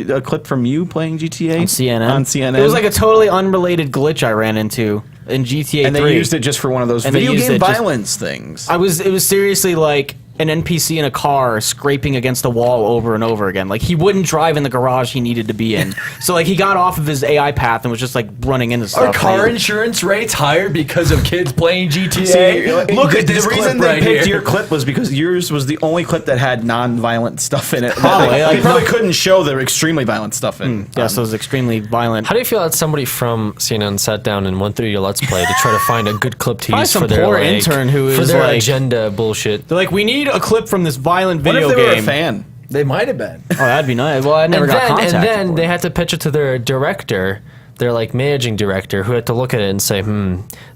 a clip from you playing GTA on CNN. On CNN, it was like a totally unrelated glitch I ran into in GTA 3, and they used it just for one of those video game violence things. It was seriously like an NPC in a car scraping against a wall over and over again. Like, he wouldn't drive in the garage he needed to be in. So, like, he got off of his AI path and was just, like, running into stuff. Are car insurance rates higher because of kids playing GTA? See, Look at this the clip reason right they picked here. your clip was because yours was the only clip that had non-violent stuff in it. Probably, They probably couldn't show the extremely violent stuff in. Yeah, so it was extremely violent. How do you feel that somebody from CNN sat down and went through your Let's Play to try to find a good clip to Probably use some for their poor like, intern who for is their like- agenda bullshit? They're like, we need a clip from this violent What video if they were game. a fan? They might have been. Oh, that'd be nice. Well, I never got contacted. And then for they it. had to pitch it to their director, their like managing director, who had to look at it and say,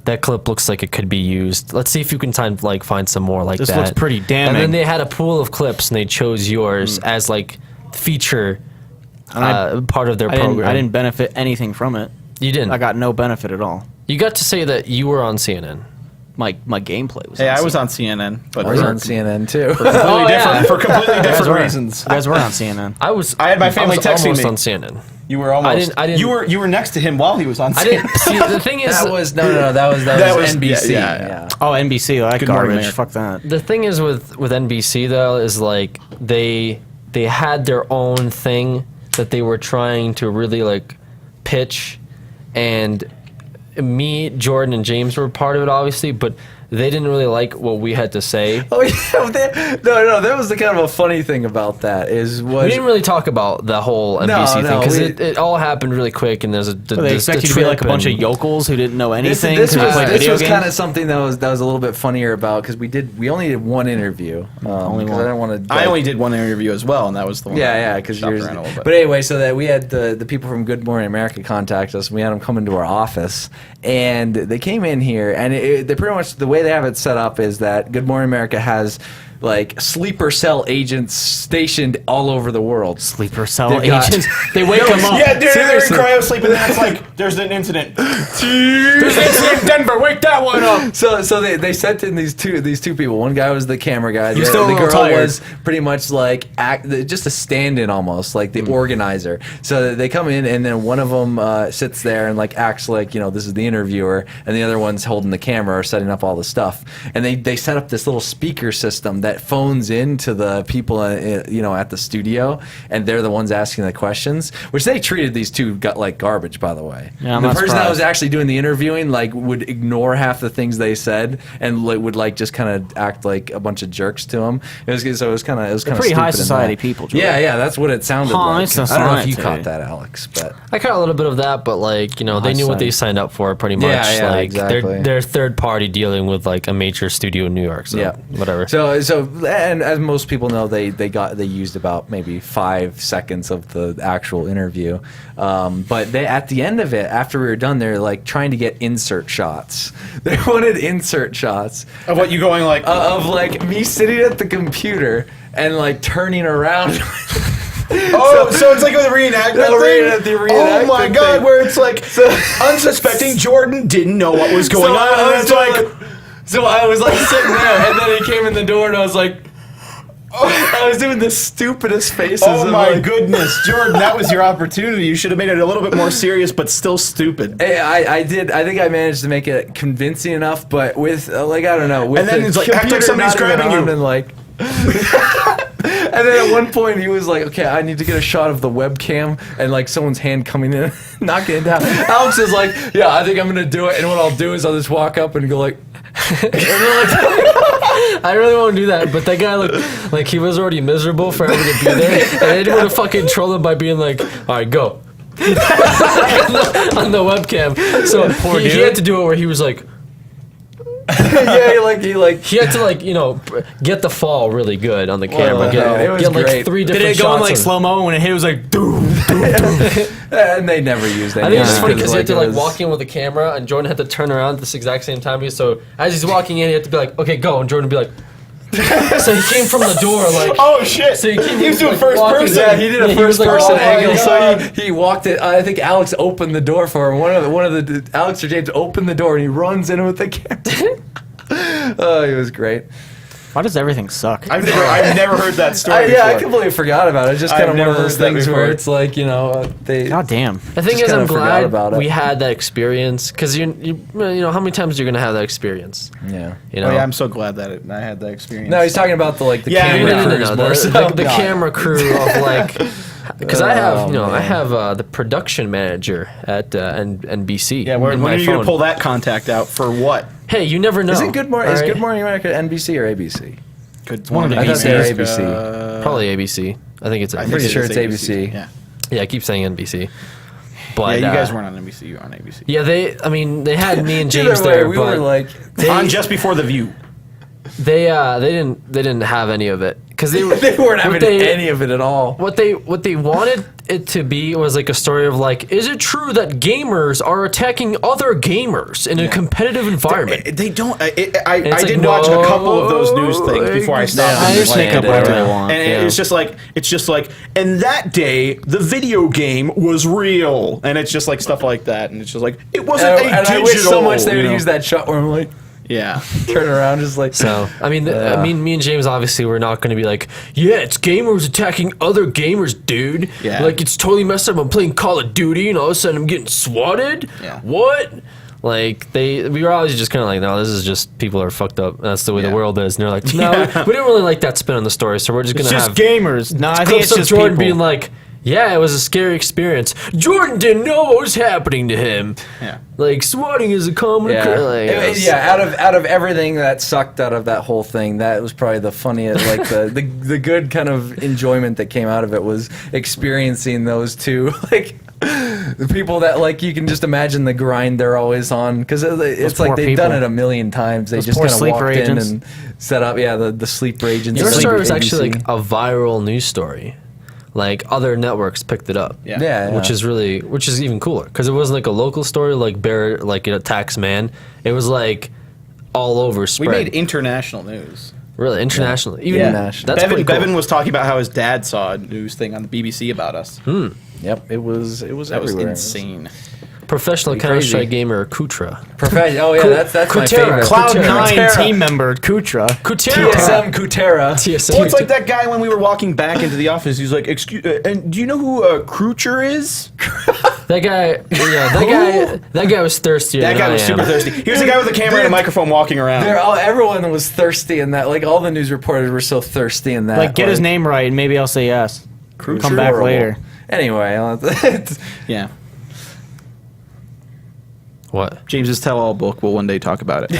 that clip looks like it could be used. Let's see if you can find some more like This that. looks pretty damning. And then they had a pool of clips, and they chose yours as like feature part of their program. I didn't benefit anything from it. You didn't. I got no benefit at all. You got to say that you were on CNN. My gameplay was. Hey, I was on CNN, but I was on CNN too. for completely different were. reasons. You guys were on CNN. I had my family texting almost me. on CNN. You were almost. I didn't. You were next to him while he was on CNN. I didn't see. The thing is, That was that was NBC. yeah. Oh, NBC. That Good Morning garbage. America. Fuck that. the thing is with NBC though is like they had their own thing that they were trying to really like pitch, and me, Jordan, and James were part of it obviously, but they didn't really like what we had to say. Oh yeah, no. That was the kind of a funny thing about that We didn't really talk about the whole NBC thing because it all happened really quick, and there's a They expect you to be like a bunch of yokels who didn't know anything. This who played video was games. kind of something that was a little bit funnier about because we only did one interview. Only one. I don't want to. I only did one interview as well, and that was the one. Yeah, because shopped yours. around a little bit. But anyway, so that we had the people from Good Morning America contact us, and we had them come into our office, and they came in here, and they pretty much the way they have it set up is that Good Morning America has like sleeper cell agents stationed all over the world. Sleeper cell They've got- agents. They wake them up. Yeah, they're in Seriously. cryo sleep, and then it's like there's an incident. There's an incident in Denver. Wake that one up. So they sent in these two people. One guy was the camera guy. You're still a the little girl tired. was pretty much like just a stand-in almost, like the organizer. So they come in, and then one of them sits there and like acts like this is the interviewer, and the other one's holding the camera or setting up all the stuff. And they set up this little speaker system that phones in to the people at the studio, and they're the ones asking the questions, which they treated these two like garbage, by the way. Yeah, I'm the not person that surprised. was actually doing the interviewing like would ignore half the things they said and would like just kind of act like a bunch of jerks to them. It was kind of pretty high society people, Jordan. Yeah, that's what it sounded High like. I don't know if you society. caught that, Alex, but I caught a little bit of that, but like they knew what they signed up for pretty much. Yeah, like exactly. they're third party dealing with like a major studio in New York. So yeah, whatever. So and as most people know, they used about maybe 5 seconds of the actual interview, but they at the end of it, after we were done, they're like trying to get insert shots. They wanted insert shots Of what you going like? of like me sitting at the computer and like turning around. Oh, so it's like with a reenactment thing? Oh my god, thing. where it's like unsuspecting Jordan didn't know what was going on. And it's like, So I was like sitting there, and then he came in the door, and I was like, I was doing the stupidest faces. oh of my like, goodness, Jordan, that was your opportunity. You should have made it a little bit more serious, but still stupid. Hey, I did. I think I managed to make it convincing enough, but with like I don't know. With And then the it's like, act like computer somebody's not even grabbing on you. and like. And then at one point he was like, "Okay, I need to get a shot of the webcam and like someone's hand coming in, knocking it down." Alex is like, "Yeah, I think I'm gonna do it." And what I'll do is I'll just walk up and go like, I really won't do that, but that guy looked like he was already miserable for having to be there, and they didn't want to fucking troll him by being like, "All right, go." on the webcam. So he had to do it where he was like, "Yeah, he had to like get the fall really good on the camera. it was get like great. 3 Did different it go in shots like of- slow mo? When it hit, it was like doom. And they never used that. I think it's just funny because he had to like walk in with the camera, and Jordan had to turn around at this exact same time. So as he's walking in, he had to be like, "Okay, go," and Jordan would be like. So he came from the door like. Oh shit! So he came was doing like, first walking- person. Yeah, he did a he was first like, person "Oh my angle. God." So he walked it. I think Alex opened the door for him. One of the Alex or James opened the door and he runs in with the camera. Oh, he was great. Why does everything suck? I've never heard that story. Yeah, I before. completely forgot about it. It's just kind I've of one of never those heard that things where before. it's like, you know, they. God damn. The thing Just is, I'm kinda forgot about glad it. we had that experience because you know how many times you're gonna have that experience. Yeah. You know. Oh yeah, I'm so glad that I had that experience. No, he's talking about the Yeah, camera no, crews more so. The camera crew of like, because I have Oh, I man. have the production manager at NBC. Yeah, in when my are you gonna phone. pull that contact out for what? Hey, you never know. Is it Good Morning? Is Alright? Good Morning America NBC or ABC? Good one of the I thought they were ABCs. ABC. Probably ABC. I think it's. I I'm think pretty it sure is it's ABC. Yeah. Yeah, I keep saying NBC. Yeah, But you guys weren't on NBC. You were on ABC. Yeah, they had me and James Either way, there, we but were like, On just before the View. they didn't have any of it because they they weren't having what they- any of it at all. What they wanted it to be was like a story of like, is it true that gamers are attacking other gamers in a competitive environment? They don't. I it's did like, watch a no, couple of those news things before I stopped. Yeah, I just make up Yeah, whatever yeah. they want. And Yeah. it's just like, and that day the video game was real, and it's just like stuff like that, and it's just like it wasn't a And digital. I wish so much they would you know? use that shot where I'm like, Yeah, turn around, just like. So I mean, me and James obviously we're not going to be like, yeah, it's gamers attacking other gamers, dude. Yeah. Like it's totally messed up. I'm playing Call of Duty and all of a sudden I'm getting swatted. Yeah. What? Like we were always just kind of like, no, this is just people are fucked up. That's the way Yeah. the world is. And they're like, no, we didn't really like that spin on the story, so we're just It's gonna just have gamers. No, I think clips it's of just Jordan people. being like, yeah, it was a scary experience. Jordan didn't know what was happening to him. yeah. Like swatting is a common Yeah, occurrence. out of everything that sucked out of that whole thing, that was probably the funniest. Like the good kind of enjoyment that came out of it was experiencing those two, like the people that like you can just imagine the grind they're always on because it's like poor they've done people. it a million times. They Those just poor kind of sleeper walked agents. in and set up. Yeah, the sleeper agents. Your at story was actually ABC. like a viral news story. Like other networks picked it up. Yeah. Yeah, Which is even cooler because it wasn't like a local story like Bear like it attacks man. It was like all over We spread. made international news. really internationally. Even International. that's pretty cool. Bevan was talking about how his dad saw a news thing on the BBC about us. Yep, it was That was everywhere. insane. Professional Pretty Counter crazy. Strike gamer Kutra. Oh yeah, that's my Kutera. favorite. Cloud9 Kutera. team member Kutra. Kutera. TSM Kutera. TSM. Well, it's like that guy when we were walking back into the office. He's like, "Excuse, and do you know who Croucher is?" That guy. Yeah, that guy was thirstier. That than guy I was am. super thirsty. Here's a guy with a camera and a microphone walking around. Everyone was thirsty in that. Like all the news reporters were so thirsty in that. Like, get his name right, and maybe I'll say yes. Come back Horrible. later. Anyway, Yeah, What? James's tell-all book. We'll one day talk about it.